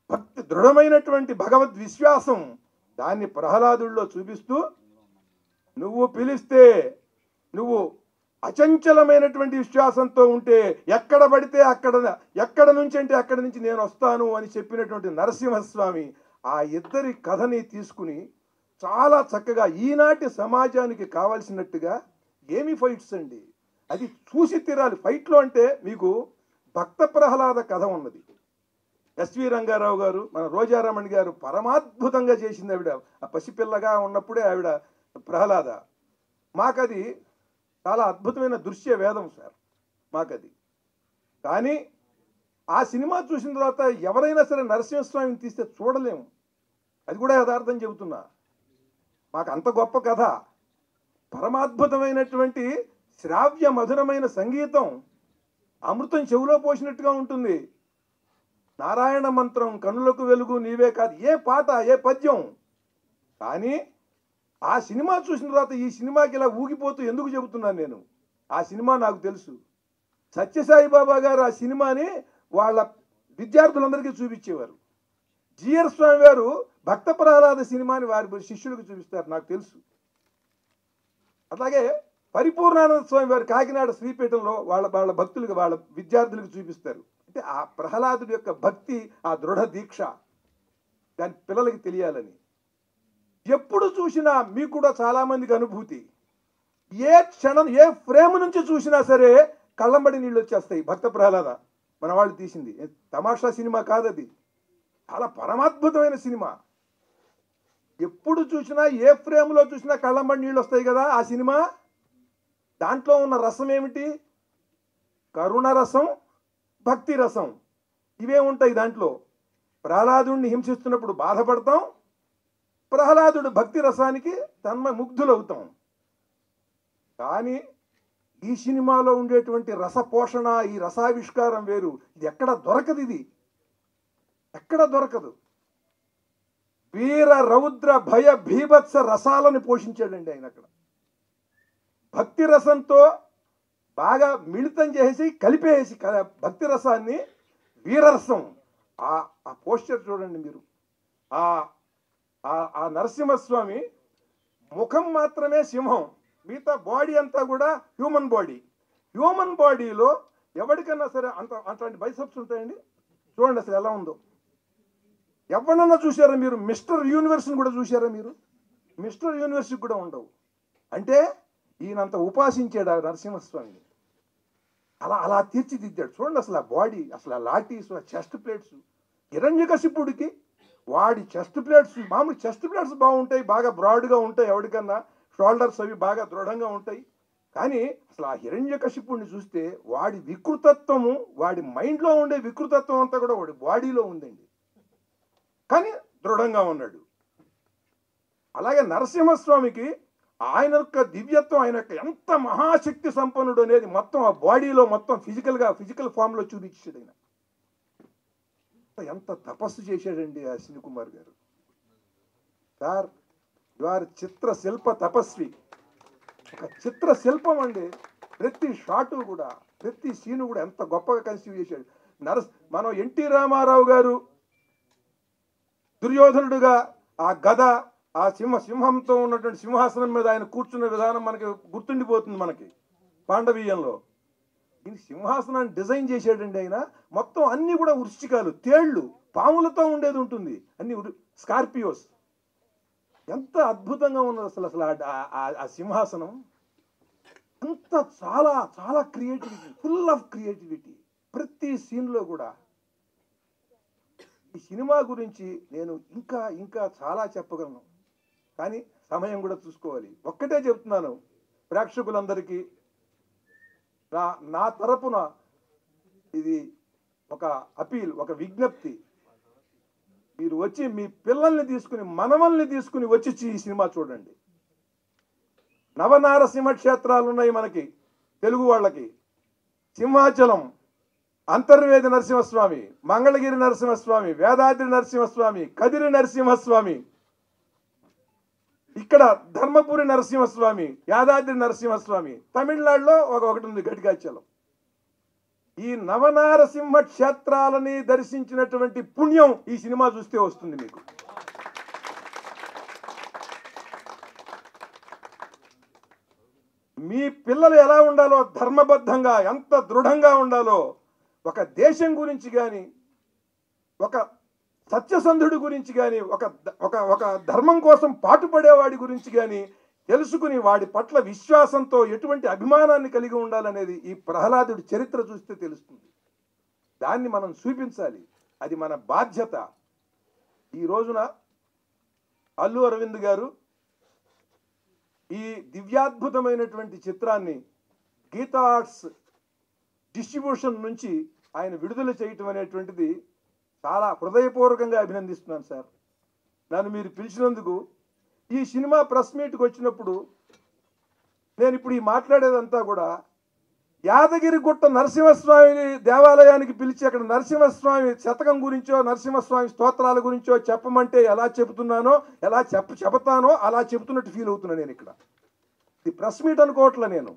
భక్తి, దృఢమైనటువంటి భగవద్ విశ్వాసం, దాన్ని ప్రహ్లాదుల్లో చూపిస్తూ, నువ్వు పిలిస్తే, నువ్వు అచంచలమైనటువంటి విశ్వాసంతో ఉంటే ఎక్కడ పడితే ఎక్కడ నుంచి అంటే అక్కడి నుంచి నేను వస్తాను అని చెప్పినటువంటి నరసింహస్వామి ఆ ఇద్దరి కథని తీసుకుని చాలా చక్కగా ఈనాటి సమాజానికి కావాల్సినట్టుగా, ఏమి ఫైట్స్ అండి, అది చూసి తీరాలి. ఫైట్లో అంటే మీకు భక్త ప్రహ్లాద కథ ఉన్నది. ఎస్వి రంగారావు గారు, మన రోజారమణి గారు పరమాద్భుతంగా చేసింది ఆవిడ. ఆ పసిపిల్లగా ఉన్నప్పుడే ఆవిడ ప్రహ్లాద. మాకది చాలా అద్భుతమైన దృశ్య వేదం సార్ మాకది. కానీ ఆ సినిమా చూసిన తర్వాత ఎవరైనా సరే నరసింహస్వామిని తీస్తే చూడలేము. అది కూడా యథార్థం చెబుతున్నా. మాకు అంత గొప్ప కథ, పరమాద్భుతమైనటువంటి శ్రావ్య మధురమైన సంగీతం, అమృతం చెవిలో పోసినట్టుగా ఉంటుంది. నారాయణ మంత్రం, కన్నులకు వెలుగు నీవే కాదు, ఏ పాట ఏ పద్యం. కానీ ఆ సినిమా చూసిన తర్వాత ఈ సినిమాకి ఇలా ఊగిపోతూ ఎందుకు చెబుతున్నాను నేను, ఆ సినిమా నాకు తెలుసు. సత్యసాయిబాబా గారు ఆ సినిమాని వాళ్ళ విద్యార్థులందరికీ చూపించేవారు. జిఆర్ స్వామి గారు భక్త ప్రహ్లాద సినిమాని వారి శిష్యులకు చూపిస్తారు, నాకు తెలుసు. అలాగే పరిపూర్ణానంద స్వామి వారు కాకినాడ శ్రీపీఠంలో వాళ్ళ భక్తులకు, వాళ్ళ విద్యార్థులకు చూపిస్తారు. అంటే ఆ ప్రహ్లాదుడి యొక్క భక్తి, ఆ దృఢ దీక్ష దాని పిల్లలకి తెలియాలని. ఎప్పుడు చూసినా మీకు కూడా చాలామందికి అనుభూతి, ఏ క్షణం ఏ ఫ్రేమ్ నుంచి చూసినా సరే కళ్ళంబడి నీళ్ళు వచ్చేస్తాయి. భక్త ప్రహ్లాద మన వాళ్ళు తీసింది తమాషా సినిమా కాదది, చాలా పరమాద్భుతమైన సినిమా. ఎప్పుడు చూసినా ఏ ఫ్రేమ్లో చూసినా కళ్ళంబడి నీళ్ళు వస్తాయి కదా ఆ సినిమా. దాంట్లో ఉన్న రసం ఏమిటి? కరుణ రసం, భక్తి రసం, ఇవే ఉంటాయి దాంట్లో. ప్రహ్లాదుడిని హింసిస్తున్నప్పుడు బాధపడతాం, ప్రహ్లాదుడు భక్తి రసానికి ముగ్ధులవుతాం. కానీ ఈ సినిమాలో ఉండేటువంటి రసపోషణ, ఈ రసావిష్కారం వేరు. ఇది ఎక్కడ దొరకదు, ఇది ఎక్కడ దొరకదు. వీర రౌద్ర భయ భీభత్స రసాలను పోషించాడండి ఆయన అక్కడ. భక్తి రసంతో బాగా మిళితం చేసి కలిపేసి భక్తి రసాన్ని వీరరసం. ఆ పోస్టర్ చూడండి మీరు. ఆ నరసింహస్వామి ముఖం మాత్రమే సింహం, మిగతా బాడీ అంతా కూడా హ్యూమన్ బాడీ. హ్యూమన్ బాడీలో ఎవరికన్నా సరే అట్లాంటి బైసెప్స్ ఉంటాయండి. చూడండి అసలు ఎలా ఉందో. ఎవరన్నా చూసారా మీరు? మిస్టర్ యూనివర్స్ని కూడా చూసారా మీరు? మిస్టర్ యూనివర్స్కి కూడా ఉండవు. అంటే ఈయనంత ఉపాసించాడు ఆ నరసింహస్వామిని. అలా తీర్చిదిద్దాడు. చూడండి అసలు ఆ బాడీ, అసలు ఆ లాటీస్, ఆ చెస్ట్ ప్లేట్స్. హిరణ్యకశిపుడికి వాడి చెస్ట్ ప్లేట్స్, మామూలు చెస్ట్ ప్లేట్స్ బాగుంటాయి, బాగా బ్రాడ్గా ఉంటాయి, ఎవరికన్నా షోల్డర్స్ అవి బాగా దృఢంగా ఉంటాయి. కానీ అసలు ఆ హిరణ్యకశిపుడిని చూస్తే వాడి వికృతత్వము, వాడి మైండ్లో ఉండే వికృతత్వం అంతా కూడా వాడి బాడీలో ఉందండి. కానీ దృఢంగా ఉన్నాడు. అలాగే నరసింహస్వామికి ఆయన యొక్క దివ్యత్వం, ఆయన యొక్క ఎంత మహాశక్తి సంపన్నుడు అనేది మొత్తం ఆ బాడీలో మొత్తం ఫిజికల్ ఫామ్లో చూపించాడు ఆయన. ఎంత తపస్సు చేశాడండి ఆ సినీ కుమార్ గారు. సార్, యు ఆర్ చిత్రశిల్ప తపస్వి. ఒక చిత్రశిల్పం అండి. ప్రతి షాటు కూడా, ప్రతి సీను కూడా ఎంత గొప్పగా కన్సీవ్ చేశాడు. మనం ఎన్టీ రామారావు గారు దుర్యోధనుడుగా ఆ గద, ఆ సింహంతో ఉన్నటువంటి సింహాసనం మీద ఆయన కూర్చున్న విధానం మనకి గుర్తుండిపోతుంది. మనకి పాండవీయంలో ఈ సింహాసనాన్ని డిజైన్ చేశాడండి ఆయన. మొత్తం అన్నీ కూడా వృశ్చికాలు, తేళ్లు, పాములతో ఉండేది ఉంటుంది, అన్ని స్కార్పియోస్. ఎంత అద్భుతంగా ఉన్నది అసలు ఆ సింహాసనం. అంత చాలా చాలా క్రియేటివిటీ, ఫుల్ ఆఫ్ క్రియేటివిటీ ప్రతి సీన్లో కూడా. ఈ సినిమా గురించి నేను ఇంకా చాలా చెప్పగలను, కానీ సమయం కూడా చూసుకోవాలి. ఒక్కటే చెప్తున్నాను ప్రేక్షకులందరికీ, నా తరపున ఇది ఒక అపీల్, ఒక విజ్ఞప్తి. మీరు వచ్చి మీ పిల్లల్ని తీసుకుని, మనవల్ని తీసుకుని వచ్చి ఈ సినిమా చూడండి. నవనారసింహ క్షేత్రాలు ఉన్నాయి మనకి తెలుగు వాళ్ళకి. సింహాచలం, అంతర్వేది నరసింహస్వామి, మంగళగిరి నరసింహస్వామి, వేదాద్రి నరసింహస్వామి, కదిరి నరసింహస్వామి, ఇక్కడ ధర్మపురి నరసింహస్వామి, యాదాద్రి నరసింహస్వామి. తమిళనాడులో ఒకటి ఉంది, ఘటికాచలం. ఈ నవనారసింహ క్షేత్రాలని దర్శించినటువంటి పుణ్యం ఈ సినిమా చూస్తే వస్తుంది మీకు. మీ పిల్లలు ఎలా ఉండాలో, ధర్మబద్ధంగా ఎంత దృఢంగా ఉండాలో, ఒక దేశం గురించి కానీ, ఒక సత్యసంధుడి గురించి కానీ, ఒక ధర్మం కోసం పాటుపడేవాడి గురించి కానీ తెలుసుకుని వాడి పట్ల విశ్వాసంతో ఎటువంటి అభిమానాన్ని కలిగి ఉండాలనేది ఈ ప్రహ్లాదుడి చరిత్ర చూస్తే తెలుస్తుంది. దాన్ని మనం చూపించాలి, అది మన బాధ్యత. ఈ రోజున అల్లు అరవింద్ గారు ఈ దివ్యాద్భుతమైనటువంటి చిత్రాన్ని గీతా ఆర్ట్స్ డిస్ట్రిబ్యూషన్ నుంచి ఆయన విడుదల చేయటం అనేటువంటిది చాలా హృదయపూర్వకంగా అభినందిస్తున్నాను సార్. నన్ను మీరు పిలిచినందుకు. ఈ సినిమా ప్రెస్ మీట్కి వచ్చినప్పుడు నేను ఇప్పుడు ఈ మాట్లాడేదంతా కూడా యాదగిరిగుట్ట నరసింహస్వామి దేవాలయానికి పిలిచి అక్కడ నరసింహస్వామి శతకం గురించో నరసింహస్వామి స్తోత్రాల గురించో చెప్పమంటే ఎలా చెబుతున్నానో చెబుతానో అలా చెబుతున్నట్టు ఫీల్ అవుతున్నా నేను ఇక్కడ. ఇది ప్రెస్ మీట్ అనుకోవట్లే నేను.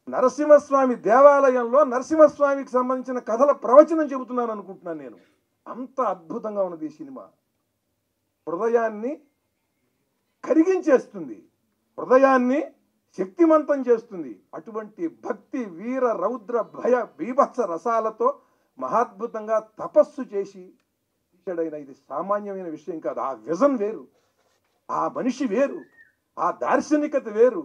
నరసింహస్వామి దేవాలయంలో నరసింహస్వామికి సంబంధించిన కథల ప్రవచనం చెబుతున్నాను అనుకుంటున్నాను నేను. అంత అద్భుతంగా ఉన్నది ఈ సినిమా. హృదయాన్ని కరిగించేస్తుంది, హృదయాన్ని శక్తిమంతం చేస్తుంది. అటువంటి భక్తి వీర రౌద్ర భయ బీభత్స రసాలతో మహాద్భుతంగా తపస్సు చేసి తీశాడైన. ఇది సామాన్యమైన విషయం కాదు. ఆ విజన్ వేరు, ఆ మనిషి వేరు, ఆ దార్శనికత వేరు,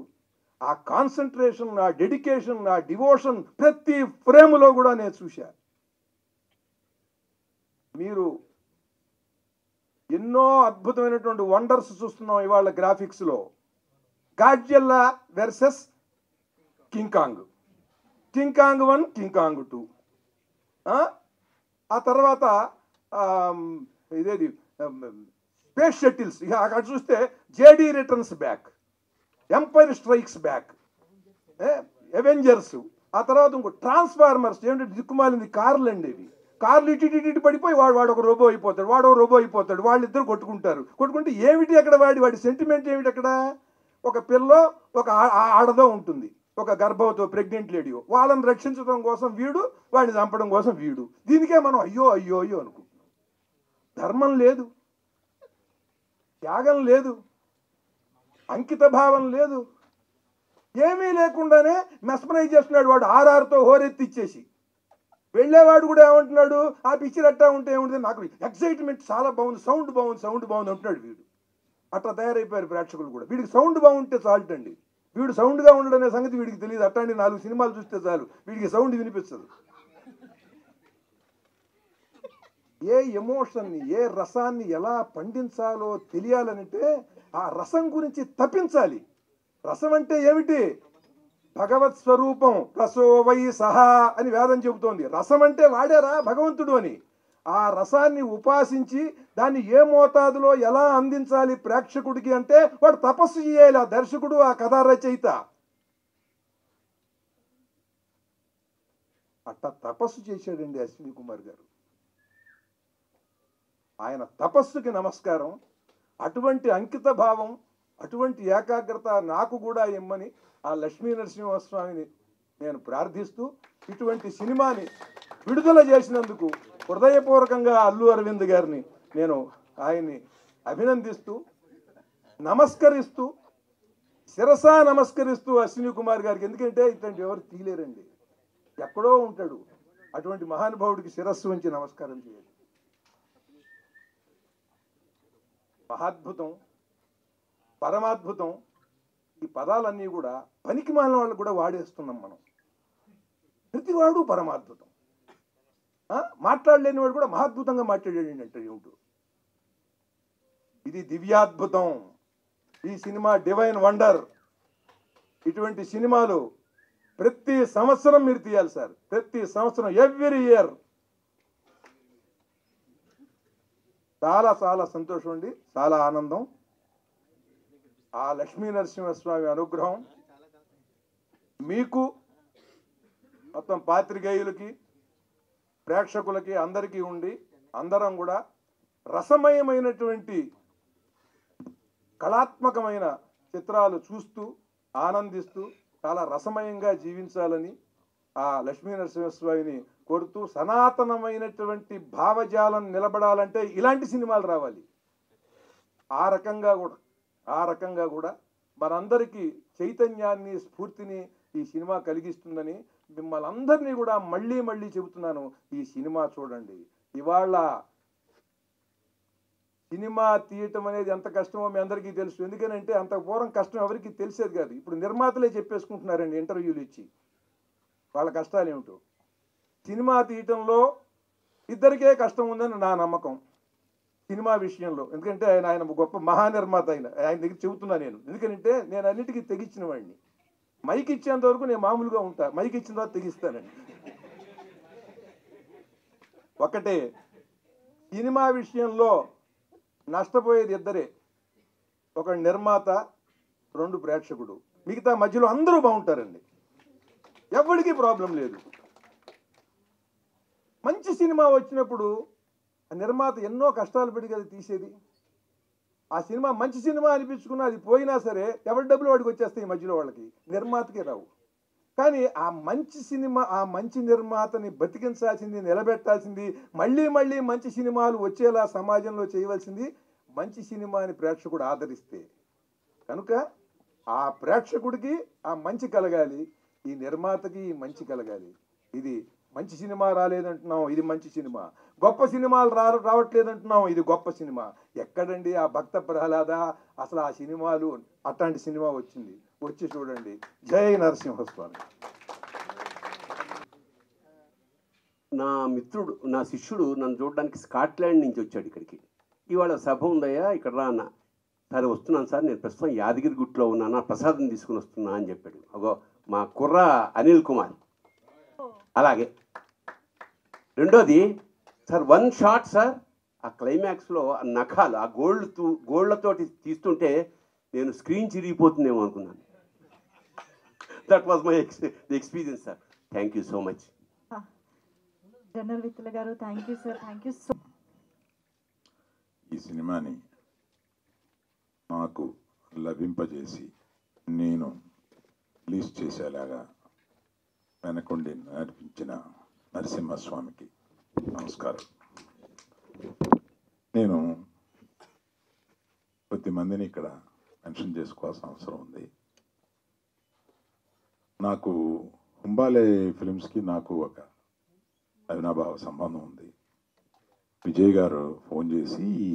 ఆ కాన్సన్ట్రేషన్, ఆ డెడికేషన్, ఆ డివోషన్ ప్రతి ఫ్రేమ్లో కూడా నేను చూశా. మీరు ఎన్నో అద్భుతమైనటువంటి వండర్స్ చూస్తున్నాం ఇవాళ గ్రాఫిక్స్లో. Godzilla versus King Kong, King Kong 1, King Kong 2, ఆ తర్వాత ఇదేది స్పేస్ షటిల్స్. ఇక అక్కడ చూస్తే Jedi returns back, Empire Strikes Back, Avengers, ఆ తర్వాత ఇంకో ట్రాన్స్ఫార్మర్స్. ఏమిటంటే దిక్కుమాలింది కార్లు అండి. ఇవి కార్లు ఇటు పడిపోయి వాడు ఒక రోబో అయిపోతాడు, వాడు రోబో అయిపోతాడు, వాళ్ళిద్దరు కొట్టుకుంటే ఏమిటి అక్కడ వాడి సెంటిమెంట్ ఏమిటి అక్కడ? ఒక పిల్ల ఒక ఆడదో ఉంటుంది, ఒక గర్భవతో ప్రెగ్నెంట్ లేడీయో, వాళ్ళని రక్షించడం కోసం వీడు, వాడిని చంపడం కోసం వీడు. దీనికే మనం అయ్యో అయ్యో అయ్యో అనుకుంటున్నాం. ధర్మం లేదు, త్యాగం లేదు, అంకిత భావం లేదు, ఏమీ లేకుండానే మెస్మరైజ్ చేస్తున్నాడు వాడు. ఆర్ఆర్తో హోరెత్తిచ్చేసి వెళ్ళేవాడు కూడా ఏమంటున్నాడు, ఆ పిక్చర్ అట్టా ఉంటే ఏముంటుంది, నాకు ఎక్సైట్మెంట్ చాలా బాగుంది, సౌండ్ బాగుంది అంటున్నాడు వీడు. అట్లా తయారైపోయారు ప్రేక్షకులు కూడా. వీడికి సౌండ్ బాగుంటే చాలుటండి. వీడు సౌండ్గా ఉండడం అనే సంగతి వీడికి తెలియదు. అట్లాంటి 4 సినిమాలు చూస్తే చాలు వీడికి సౌండ్ వినిపిస్తుంది. ఏ ఎమోషన్ని, ఏ రసాన్ని ఎలా పండించాలో తెలియాలంటే ఆ రసం గురించి తప్పించాలి. రసం అంటే ఏమిటి? భగవత్ స్వరూపం. రసోవై సహా అని వేదం చెబుతోంది. రసం అంటే వాడారా భగవంతుడు అని. ఆ రసాన్ని ఉపాసించి దాన్ని ఏ మోతాదులో ఎలా అందించాలి ప్రేక్షకుడికి అంటే వాడు తపస్సు చేయాలి. ఆ దర్శకుడు, ఆ కథా రచయిత అట్టా తపస్సు చేశాడండి అశ్విని కుమార్ గారు. ఆయన తపస్సుకి నమస్కారం. అటువంటి అంకిత భావం, అటువంటి ఏకాగ్రత నాకు కూడా ఇమ్మని ఆ లక్ష్మీ నరసింహస్వామిని నేను ప్రార్థిస్తూ, ఇటువంటి సినిమాని విడుదల చేసినందుకు హృదయపూర్వకంగా అల్లు అరవింద్ గారిని నేను ఆయన్ని అభినందిస్తూ, నమస్కరిస్తూ, శిరసా నమస్కరిస్తూ అశ్విని కుమార్ గారికి. ఎందుకంటే ఇట్లాంటి ఎవరు తీలేరండి, ఎక్కడో ఉంటాడు. అటువంటి మహానుభావుడికి శిరస్సు ఉంచి నమస్కారం చేయాలి. మహాద్భుతం, పరమాద్భుతం. ఈ పదాలన్నీ కూడా పనికి మాలిన వాళ్ళు కూడా వాడేస్తున్నాం మనం. ప్రతివాడు పరమాద్భుతం. మాట్లాడలేని వాడు కూడా మహాద్భుతంగా మాట్లాడాడు అంటే ఏమిటో. ఇది దివ్యాద్భుతం. ఈ సినిమా డివైన్ వండర్. ఇటువంటి సినిమాలు ప్రతి సంవత్సరం మీరు తీయాలి సార్. ప్రతి సంవత్సరం, ఎవ్రీ ఇయర్. చాలా చాలా సంతోషం అండి, చాలా ఆనందం. ఆ లక్ష్మీ నరసింహస్వామి అనుగ్రహం మీకు, మొత్తం పాత్రికేయులకి, ప్రేక్షకులకి అందరికీ ఉండి అందరం కూడా రసమయమైనటువంటి కళాత్మకమైన చిత్రాలు చూస్తూ ఆనందిస్తూ చాలా రసమయంగా జీవించాలని ఆ లక్ష్మీ నరసింహస్వామిని కోరుతూ, సనాతనమైనటువంటి భావజాలం నిలబడాలంటే ఇలాంటి సినిమాలు రావాలి. ఆ రకంగా కూడా మనందరికీ చైతన్యాన్ని, స్ఫూర్తిని ఈ సినిమా కలిగిస్తుందని మిమ్మల్ని అందరినీ కూడా మళ్ళీ చెబుతున్నాను. ఈ సినిమా చూడండి. ఇవాళ సినిమా తీయటం అనేది ఎంత కష్టమో మీ అందరికీ తెలుసు. ఎందుకనంటే అంత పూర్వం కష్టం ఎవరికి తెలిసేది కాదు. ఇప్పుడు నిర్మాతలే చెప్పేసుకుంటున్నారండి ఇంటర్వ్యూలు ఇచ్చి వాళ్ళ కష్టాలు ఏమిటో. సినిమా తీయటంలో ఇద్దరికే కష్టం ఉందని నా నమ్మకం సినిమా విషయంలో. ఎందుకంటే ఆయన గొప్ప మహానిర్మాత. ఆయన దగ్గర చెబుతున్నా నేను. ఎందుకంటే నేను అన్నిటికీ తెగించిన వాడిని. మైక్ ఇచ్చేంత వరకు నేను మామూలుగా ఉంటా, మైక్ ఇచ్చిన తర్వాత తెగిస్తానండి. ఒకటే, సినిమా విషయంలో నష్టపోయేది ఇద్దరే, ఒక నిర్మాత, రెండు ప్రేక్షకుడు. మిగతా మధ్యలో అందరూ బాగుంటారండి, ఎవరికి ప్రాబ్లం లేదు. మంచి సినిమా వచ్చినప్పుడు ఆ నిర్మాత ఎన్నో కష్టాలు పడి కదా తీసేది. ఆ సినిమా మంచి సినిమా అనిపించుకున్నా అది పోయినా సరే ఎవరి డబ్బులు వాడికి వచ్చేస్తాయి, మధ్యలో వాళ్ళకి, నిర్మాతకి రావు. కానీ ఆ మంచి సినిమా, ఆ మంచి నిర్మాతని బతికించాల్సింది, నిలబెట్టాల్సింది, మళ్ళీ మళ్ళీ మంచి సినిమాలు వచ్చేలా సమాజంలో చేయవలసింది మంచి సినిమాని ప్రేక్షకుడు ఆదరిస్తే. కనుక ఆ ప్రేక్షకుడికి ఆ మంచి కలగాలి, ఈ నిర్మాతకి ఈ మంచి కలగాలి. ఇది మంచి సినిమా రాలేదంటున్నాం, ఇది మంచి సినిమా. గొప్ప సినిమాలు రావట్లేదంటున్నాం, ఇది గొప్ప సినిమా. ఎక్కడండి ఆ భక్త ప్రహ్లాద? అసలు ఆ సినిమాలు, అట్లాంటి సినిమా వచ్చింది, వచ్చి చూడండి. జై నరసింహస్వామి. నా మిత్రుడు, నా శిష్యుడు నన్ను చూడడానికి స్కాట్లాండ్ నుంచి వచ్చాడు ఇక్కడికి. ఇవాళ సభ ఉందయ్యా, ఇక్కడ రా అన్న. సరే వస్తున్నాను సార్, నేను ప్రస్తుతం యాదగిరిగుట్లో ఉన్నాను, ప్రసాదం తీసుకుని వస్తున్నా అని చెప్పాడు. అగో మా కుర్ర అనిల్ కుమార్. అలాగే రెండోది సార్, వన్ షాట్ సార్, ఆ క్లైమాక్స్లో ఆ నఖాలు, ఆ గోల్డ్లతోటి తీస్తుంటే నేను స్క్రీన్ చిరిగిపోతుందేమో అనుకున్నాను. That was my experience sir. Thank you so much. General Vittula garu, thank you sir, thank you so. ఈ సినిమాని నాకు లభింపజేసి నేను రిలీజ్ చేసేలాగా వెనకుండి నడిపించిన నరసింహస్వామికి నమస్కారం. నేను కొద్దిమందిని ఇక్కడ మెన్షన్ చేసుకోవాల్సిన అవసరం ఉంది. నాకు హుంబాలే ఫిలిమ్స్కి నాకు ఒక అవినాభావ సంబంధం ఉంది. విజయ్ గారు ఫోన్ చేసి ఈ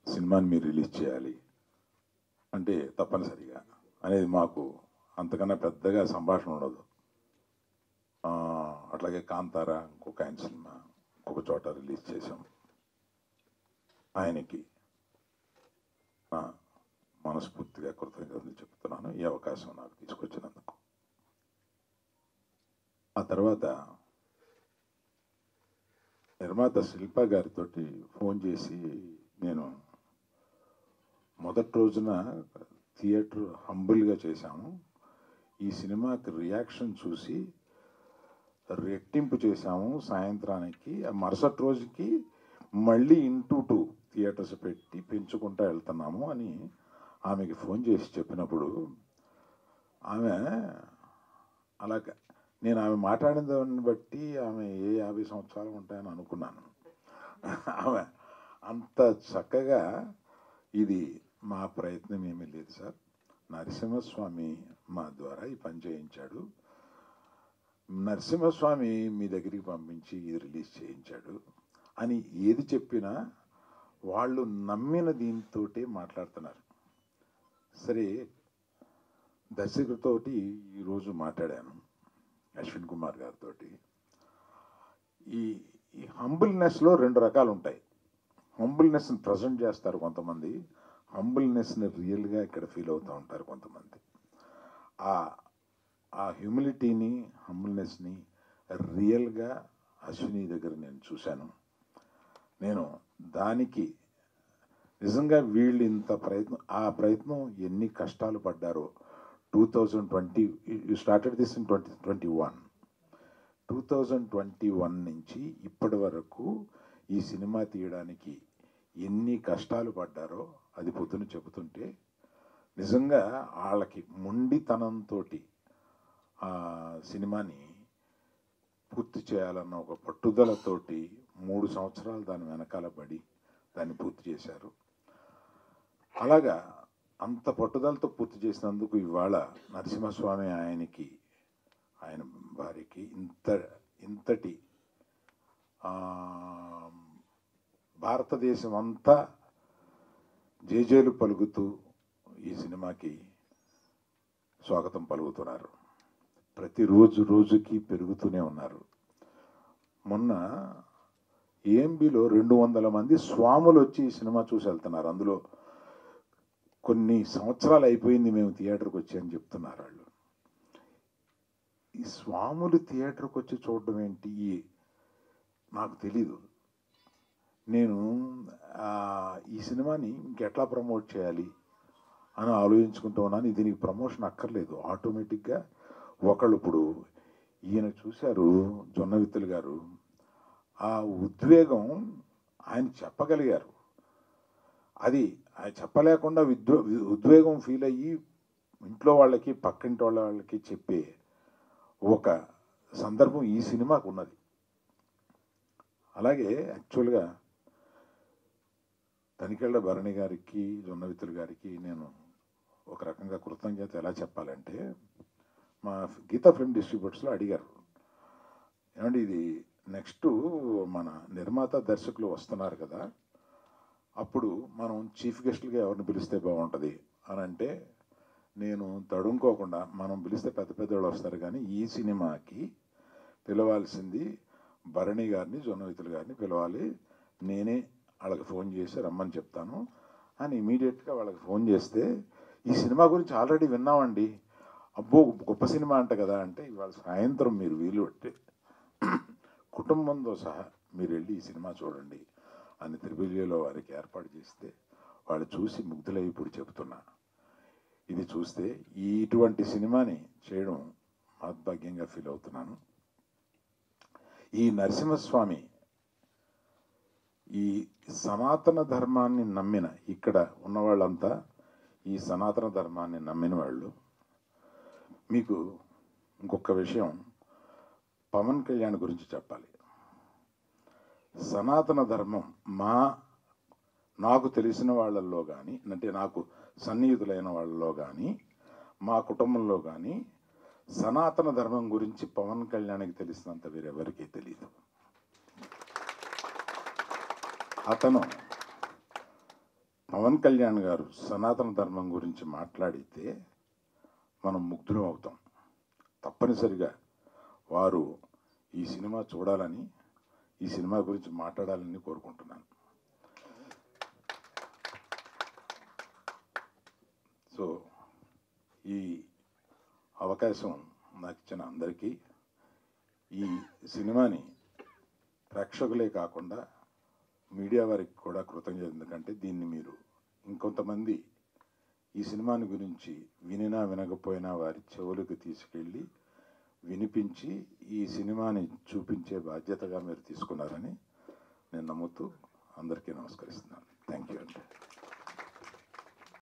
సినిమాని మీరు రిలీజ్ చేయాలి అంటే తప్పనిసరిగా అనేది, మాకు అంతకన్నా పెద్దగా సంభాషణ ఉండదు. అట్లాగే కాంతారా ఇంకొక ఆయన సినిమా ఇంకొక చోట రిలీజ్ చేశాం. ఆయనకి నా మనస్ఫూర్తిగా కృతజ్ఞతలు చెప్తున్నాను ఈ అవకాశం నాకు తీసుకొచ్చినందుకు. ఆ తర్వాత నిర్మాత శిల్ప గారితో ఫోన్ చేసి, నేను మొదటి రోజున థియేటర్ హంబుల్గా చేశాము, ఈ సినిమాకి రియాక్షన్ చూసి రెట్టింపు చేశాము సాయంత్రానికి. మరుసటి రోజుకి మళ్ళీ 2 థియేటర్స్ పెట్టి పెంచుకుంటూ వెళ్తున్నాము అని ఆమెకి ఫోన్ చేసి చెప్పినప్పుడు, ఆమె అలాగే నేను ఆమె మాట్లాడిన దాన్ని బట్టి ఆమె ఏ 50 సంవత్సరాలు ఉంటాయని అనుకున్నాను. ఆమె అంత చక్కగా, ఇది మా ప్రయత్నం ఏమీ లేదు సార్, నరసింహస్వామి మా ద్వారా ఈ పని చేయించాడు, నరసింహస్వామి మీ దగ్గరికి పంపించి ఇది రిలీజ్ చేయించాడు అని ఏది చెప్పినా వాళ్ళు నమ్మిన దీంతో మాట్లాడుతున్నారు. సరే, దర్శకుడితోటి ఈరోజు మాట్లాడాను, అశ్విన్ కుమార్ గారితో. ఈ హంబుల్నెస్లో 2 రకాలు ఉంటాయి. హంబుల్నెస్ని ప్రజెంట్ చేస్తారు కొంతమంది, హంబుల్నెస్ని రియల్గా ఇక్కడ ఫీల్ అవుతూ ఉంటారు కొంతమంది. ఆ హ్యూమిలిటీని, హంబుల్నెస్ని రియల్గా అశ్విని దగ్గర నేను చూశాను. నేను దానికి నిజంగా వీళ్ళు ఇంత ప్రయత్నం, ఆ ప్రయత్నం ఎన్ని కష్టాలు పడ్డారో. 2020 యూ స్టార్టెడ్ దిస్ ఇన్ 2021. 2021 నుంచి ఇప్పటి వరకు ఈ సినిమా తీయడానికి ఎన్ని కష్టాలు పడ్డారో అది పొద్దున చెబుతుంటే నిజంగా వాళ్ళకి మొండితనంతో ఆ సినిమాని పూర్తి చేయాలన్న ఒక పట్టుదలతోటి 3 సంవత్సరాలు దాని వెనకాల పడి దాన్ని పూర్తి చేశారు. అలాగా అంత పట్టుదలతో పూర్తి చేసినందుకు ఇవాళ నరసింహస్వామి ఆయనకి, ఆయన భార్యకి ఇంతటి భారతదేశం అంతా జేజేలు పలుకుతూ ఈ సినిమాకి స్వాగతం పలుకుతున్నారు. ప్రతిరోజు రోజుకి పెరుగుతూనే ఉన్నారు. మొన్న ఏఎంబిలో 200 మంది స్వాములు వచ్చి ఈ సినిమా చూసి వెళ్తున్నారు. అందులో కొన్ని సంవత్సరాలు అయిపోయింది మేము థియేటర్కి వచ్చి అని చెప్తున్నారు వాళ్ళు. ఈ స్వాములు థియేటర్కి వచ్చి చూడడం ఏంటి నాకు తెలీదు. నేను ఈ సినిమాని ఇంకెట్లా ప్రమోట్ చేయాలి అని ఆలోచించుకుంటూ ఉన్నాను. దీనికి ప్రమోషన్ అక్కర్లేదు, ఆటోమేటిక్గా ఒకళ్ళు ఇప్పుడు ఈయన చూశారు జొన్నవిత్తులు గారు, ఆ ఉద్వేగం ఆయన చెప్పగలిగారు. అది ఆయన చెప్పలేకుండా ఉద్వేగం ఫీల్ అయ్యి ఇంట్లో వాళ్ళకి పక్కింటి వాళ్ళకి చెప్పే ఒక సందర్భం ఈ సినిమాకు ఉన్నది. అలాగే యాక్చువల్గా తనికెళ్ళ భరణి గారికి జొన్నవిత్తులు గారికి నేను ఒక రకంగా కృతజ్ఞత ఎలా చెప్పాలంటే, మా గీతా ఫిల్మ్ డిస్ట్రిబ్యూటర్స్లో అడిగారు, ఏమంటే ఇది నెక్స్ట్ మన నిర్మాత దర్శకులు వస్తున్నారు కదా, అప్పుడు మనం చీఫ్ గెస్ట్లుగా ఎవరిని పిలిస్తే బాగుంటుంది అని అంటే, నేను తడుముకోకుండా మనం పిలిస్తే పెద్ద పెద్దవాళ్ళు వస్తారు కానీ ఈ సినిమాకి పిలవాల్సింది భరణి గారిని జొన్నవిత్తులు గారిని పిలవాలి, నేనే వాళ్ళకి ఫోన్ చేసి రమ్మని చెప్తాను అని ఇమీడియట్గా వాళ్ళకి ఫోన్ చేస్తే, ఈ సినిమా గురించి ఆల్రెడీ విన్నామండి, అబ్బో గొప్ప సినిమా అంట కదా అంటే, ఇవాళ సాయంత్రం మీరు వీలు పెట్టి కుటుంబంతో సహా మీరు వెళ్ళి ఈ సినిమా చూడండి అని త్రిబులిలో వారికి ఏర్పాటు చేస్తే వాళ్ళు చూసి ముగ్ధులై ఇప్పుడు చెబుతున్నా, ఇది చూస్తే ఇటువంటి సినిమాని చేయడం మహద్భాగ్యంగా ఫీల్ అవుతున్నాను. ఈ నరసింహస్వామి ఈ సనాతన ధర్మాన్ని నమ్మిన, ఇక్కడ ఉన్న వాళ్ళంతా ఈ సనాతన ధర్మాన్ని నమ్మిన వాళ్ళు. మీకు ఇంకొక విషయం పవన్ కళ్యాణ్ గురించి చెప్పాలి. సనాతన ధర్మం నాకు తెలిసిన వాళ్ళల్లో కానీ, అంటే నాకు సన్నిహితులైన వాళ్ళలో కానీ, మా కుటుంబంలో కానీ సనాతన ధర్మం గురించి పవన్ కళ్యాణ్కి తెలిసినంత వేరెవరికీ తెలియదు. అతను పవన్ కళ్యాణ్ గారు సనాతన ధర్మం గురించి మాట్లాడితే మనం ముగ్ధులం అవుతాం. తప్పనిసరిగా వారు ఈ సినిమా చూడాలని, ఈ సినిమా గురించి మాట్లాడాలని కోరుకుంటున్నాను. సో ఈ అవకాశం నాకు ఇచ్చిన అందరికీ, ఈ సినిమాని ప్రేక్షకులే కాకుండా మీడియా వారికి కూడా కృతజ్ఞత. ఎందుకంటే దీన్ని మీరు ఇంకొంతమంది ఈ సినిమాని గురించి వినినా వినకపోయినా వారి చెవులకు తీసుకెళ్ళి వినిపించి ఈ సినిమాని చూపించే బాధ్యతగా మీరు తీసుకున్నారని నేను నమ్ముతూ అందరికీ నమస్కరిస్తున్నాను. థ్యాంక్ యూ అండి.